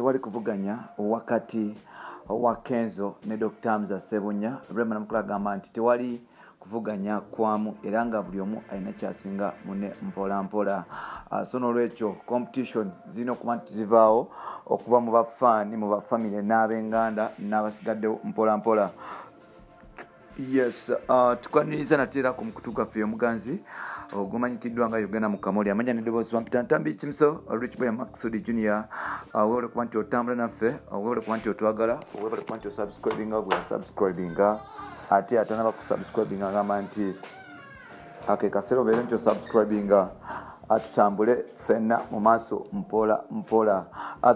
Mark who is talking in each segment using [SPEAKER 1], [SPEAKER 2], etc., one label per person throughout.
[SPEAKER 1] tewali kuvuganya wakati wa Kenzo ne Dr. Hamza Ssebunya. Rema namukula gamba nti tewali kuvuganya kwamu era nga buli omu alina kyasinga mune mpola mpola. So n'olwekyo competition zino okuba nti zivaawo okuva mu bafaani mu bafamile n'ab'enganda n'abasigaddewo mpola mpola. Yes, tukwaniriza nateera ku mukutu gwaffe omuganzi ogumanyikiddwa nga Uganda mu Kamoli amanya n'eddoboozi Wampita Ntambi Kimso Rich Boy Maxud Junior. Weebale kuba nti otambula naffe, weebale kuba nti otwagala, weebale kuba nti osubscribinga gwe yasubscribinga ate atanaba kusubscribinga agamba nti ake kaseera obeere nti osubscribinga atutambule ffenna mu maaso mpola mpola.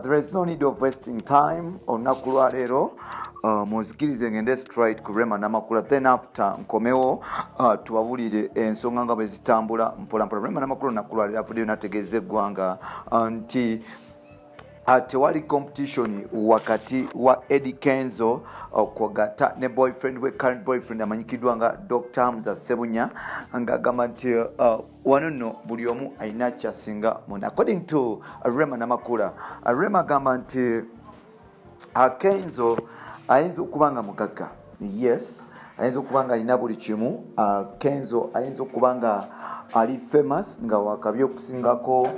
[SPEAKER 1] There is no need of wasting time. Olunaku lwa leero muzikirize ngende straight ku Rema n'amakula, then after nkomewo tubabulire ensonga nga bwe zitambula mpola mpola. Rema n'amakula olunaku lwa leero avuddeyo n'ategeeza eggwanga nti tewali competition wakati wa Eddie Kenzo kwagatta ne boyfriend we, current boyfriend amanyikiddwa nga Dr. Hamza Ssebunya, ng'agamba nti wano nno buli omu alina kyasinga muna. According to Rema n'amakula, Rema agamba nti Kenzo ayinza okuba nga mugagga, yes, ayinza okuba nga alina buli kimu. Kenzo ayinza okuba nga ali famous nga wakabi okusingako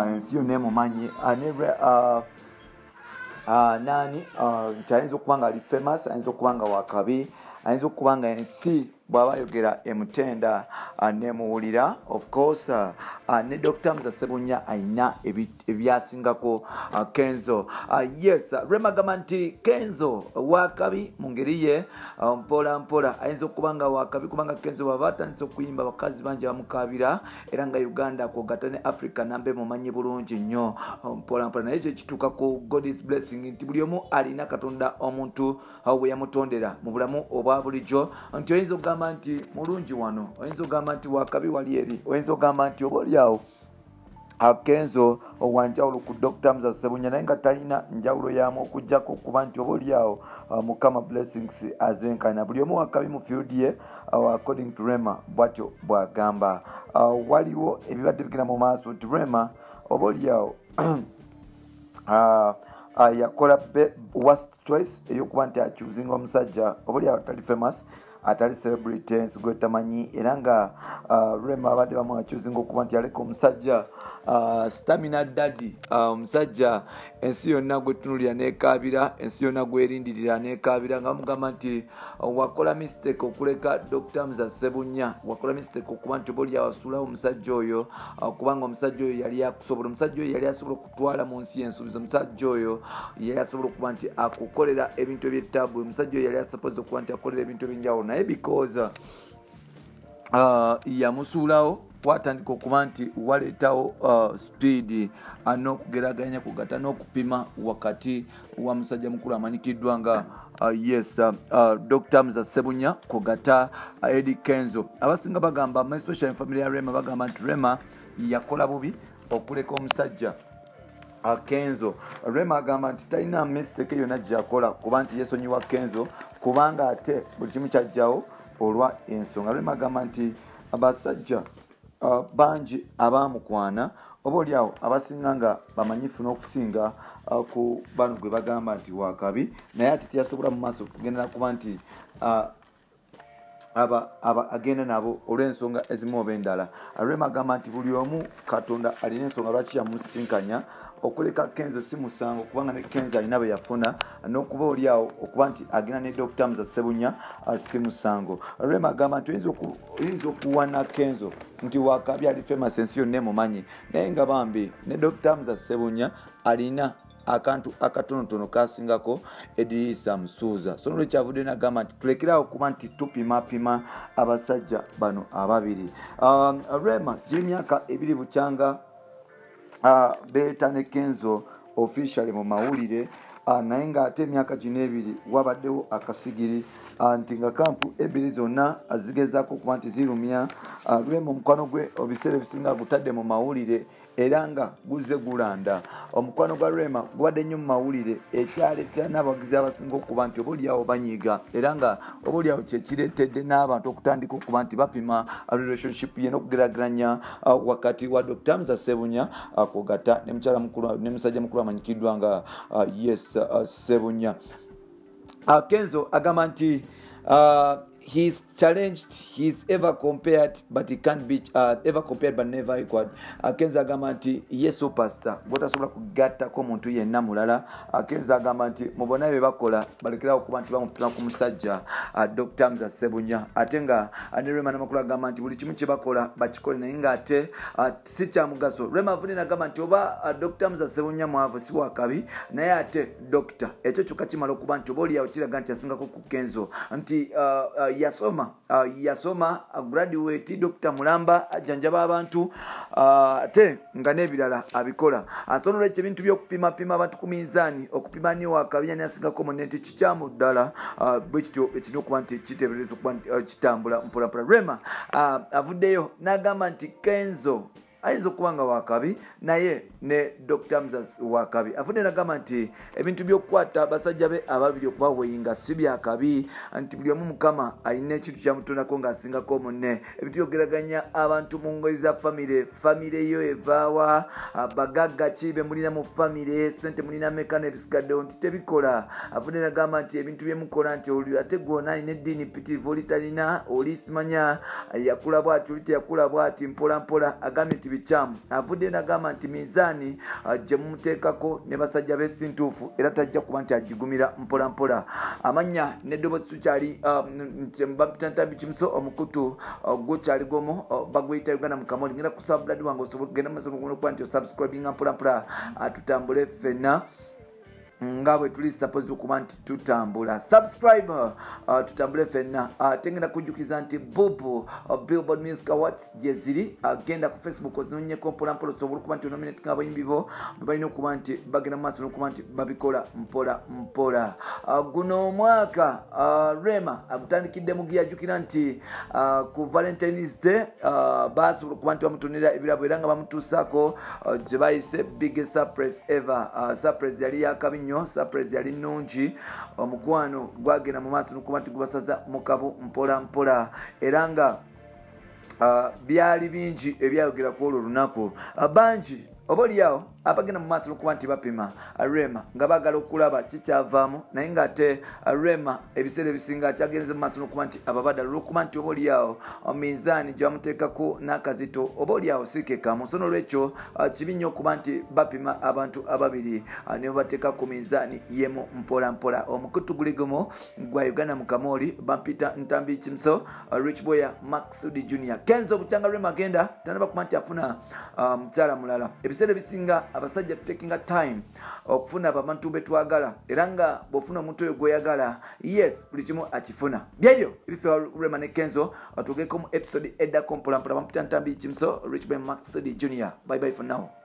[SPEAKER 1] ensi yonna emumanyi. Nani nti ayinza okuba nga ali famous, ayinza okuba nga wakabi, ayinza okuba nga ensi bw'aba ayogera emutenda nemuwulira. Of course ne Dr. Hamza Ssebunya alina ebyasingako Kenzo. Yes, Rema agamba nti Kenzo wakabi mu ngeri ye mpola mpola, ayinza okuba nga wakabi kubanga Kenzo bw'aba atandise okuyimba abakazi bangi bamukabira era nga Uganda kwogatta ne Africa nambe mumanyi bulungi nnyo mpola mpola. Naye kyekituuka ku God is blessing nti buli omu alina Katonda omuntu bwe yamutondera mu bulamu obwa bulijjo, nti oyinza okugamba nti mulungi wano, oyinza okugamba nti wakabi wali eri, oyinza okugamba nti oba oliawo Kenzo wanjawulo ku Dr. Hamza Ssebunya naye nga talina njawulo yamu okujjako kuba nti oba oliawo Mukama blessings azenkana buli omu wakabi mu field ye. According to Rema bwatyo bwagamba. Waliwo ebibadde bigenda mu maaso nti Rema oba oliawo yakola worst choice eyokuba nti achuzinga omusajja oba oliawo atali famous, atali celebrities gwe tamanyi era nga Rema abadde bamwachuzinga okuba nti aleka omusajja stamina daddy, omusajja ensi yonna gwe tunulira nekabira, ensi yonna gwerindirira nekabira, nga mugamba nti wakola mistake okuleka Dr. Hamza Ssebunya, wakola mistake okuba nti oboli awasulawo omusajja oyo kubanga omusajja oyo yali akusobola, omusajja oyo yali asobola okutwala mu nsi y'ensuubizo, omusajja oyo yali asobola okuba nti akukolera ebintu eby'ettabu, omusajja oyo yali asobola okuba nti akolera ebintu ebyenjawulo, naye because yamusuulawo watandika okuba nti waleetawo speed n'okugeraganya kugatta n'okupima wakati wa musajja mukulu amanyikiddwa nga yes, Dr. Hamza Ssebunya kugatta Eddie Kenzo. Abasinga bagamba, especially family ya Rema, bagamba nti Rema yakola bubi okuleka omusajja Kenzo. Rema agamba nti talina mistake yonna gy'akola kuba nti yesonyiwa Kenzo kubanga ate buli kimu kyajjawo olwa ensonga. Rema agamba nti abasajja bangi abamukwana oba oliawo abasinga nga bamanyifu n'okusinga ku bano gwe bagamba nti wakabi, naye ate teyasobola mu maaso kugendera kuba nti agenda nabo olw'ensonga ezimu oba endala. Rema agamba nti buli omu Katonda alina ensonga lwaki yamusisinkanya. Okuleka Kenzo si musango kubanga ne Kenzo alina bwe yafuna, n'okuba oliawo okuba nti agenda ne Dr. Hamza Ssebunya si musango. Rema agamba nti oyinza okuwana Kenzo nti wakabi ali famous ensi yonna emumanyi, naye nga bambi ne Dr. Hamza Ssebunya alina akantu akatonotono kasingako Edisa Musuuza. So nolwekyo avudde n'agamba nti tulekerawo kuba nti tupimapima abasajja bano ababiri. Rema giri myaka ebiri bukyanga beeta ne Kenzo officially mu mawulire naye ng'ate emyaka gino ebiri wabaddewo akasigiri nti nga kampu ebbiri zonna azigezaako okuba nti zirumya Rema omukwano gwe obiseera ebisinga gutadde mu mawulire era nga guze gulanda. Omukwano gwa Rema gubadde nnyo mu mawulire ekyaleetera n'abagizi abasinga okuba nti oboolyawo banyiiga era nga oboolyawo kyekireetedde n'abantu okutandika okuba nti bapima relationship ye n'okugeraageranya wakati wa Dr. Musa Ssebunya kwogatta ne mukyala mukulu ne musajja mukulu amanyikiddwa nga Yes Ssebunya. Kenzo agamba nti he's challenged, he's ever compared, but he can't be ever compared but never equaled. Kenzo agamba nti ye superstar gotasobola kugattako omuntu yenna mulala. Kenzo agamba nti mubona bye bakola balekerawo okuba nti bamupima ku musajja Dr. Musa Ssebunya ate nga ne Rema n'amakulu agamba nti buli kimu kye bakola bakikole naye ng'ate si kya mugaso. Rema avunira agamba nti oba Dr. Musa Ssebunya mwavu si wakabi naye ate dokita ekyo kyokka kimala okuba nti oba oliawo kiraga nti asingako ku Kenzo nti yasoma graduate Dr. Mulamba ajjanjaba abantu ate nga n'ebirala abikola. Asonolwa ekyo ebintu by'okupimapima abantu ku minzaani okupima ni wakabi ni asingako munne nti kikyamu ddala bwe kityo ekirina okuba nti kiteebereza okuba nti kitambula mpolampola. Rema avuddeyo n'agamba nti Kenzo ayinza okuba nga wakabi naye ne Dr. Musa wakabi. Afudde n'agamba nti ebintu by'okukwata basajja be ababiri okubaweyinga si byakabi nti buli omu Mukama alina ekintu kyamutondako ng'asingako munne. Ebintu byogeraganya abantu mu ngoyi za famire yo evaawa bagagga ki be mulina mu famire sente mulina meka n'ebisigaddewo nti tebikola. Afudde n'agamba nti ebintu bye mukola nti ate gwona alina eddiini ppitirivu oli talina oli simanya yakula bw'ati oli teyakula bw'ati mpolampola agambye nti bikyamu. Avudde n'agamba nti mizaani gye mumuteekako ne basajja b'essintuufu era tajja kuba nti agigumira mpolampola. Amannya n'eddoboozi tukyali Ntambi Kimuso omukutu gukyali gomo bagweyita Uganda mu Kamoli. Ngenda kusaba buladi wange osobola okugenda mu maaso okuba nti osubscribinga mpolampola tutambule ffenna nga bwe tuli suppose okuba nti tutambula. Subscribe tutambule ffenna. Tengenda kujjukiza nti Bubu Billboard Music Awards gye ziri. Genda ku Facebook ozinonyeko mpolampola osobola okuba nti onominatinga abayimbi bo balina okuba nti bagenda mu maaso n'okuba nti babikola mpola. Guno omwaka Rema agutandikidde mu giyajjukira nti ku Valentine's Day basobola okuba nti bamutonera ebirabo era nga bamutuusaako gye bayise biggest surprise ever. Surprise yali yakabinyo surprise yali nnungi omukwano gwagenda mu maaso n'okuba nti gubasaza mu kabu mpolampola era nga byali bingi ebyayogera ku olwo olunaku bangi oboolyawo abagenda mu maaso n'okuba nti bapima Rema nga baagala okulaba kikyavaamu naye ng'ate Rema ebiseera ebisinga akyagenze mu maaso n'okuba nti ababadala olw'okuba nti oboolyawo minzaani gye bamuteekako n'akazito oboolyawo siikekamu. So n'olwekyo kibi nnyo okuba nti bapima abantu ababiri ne babateeka ku minzaani yemu mpolampola. Omukutu guli gumu gwa Uganda mu Kamoli bampita Ntambi Kimuso Rich Boya Maxudi Junior. Kenzo bukyanga Rema agenda tanaba kuba nti afuna mukyala mulala. Ebiseera ebisinga abasajja tutekinga time okufuna abantu betwagala era nga bwofuna omuntu oyo gweyagala yes buli kimu akifuna. Byebyo ebifewa Rema ne Kenzo atugeko mu episode eddako mpolampola bampita Ntambi Kimuso Rich Boy Maxudi Junior. Bye bye for now.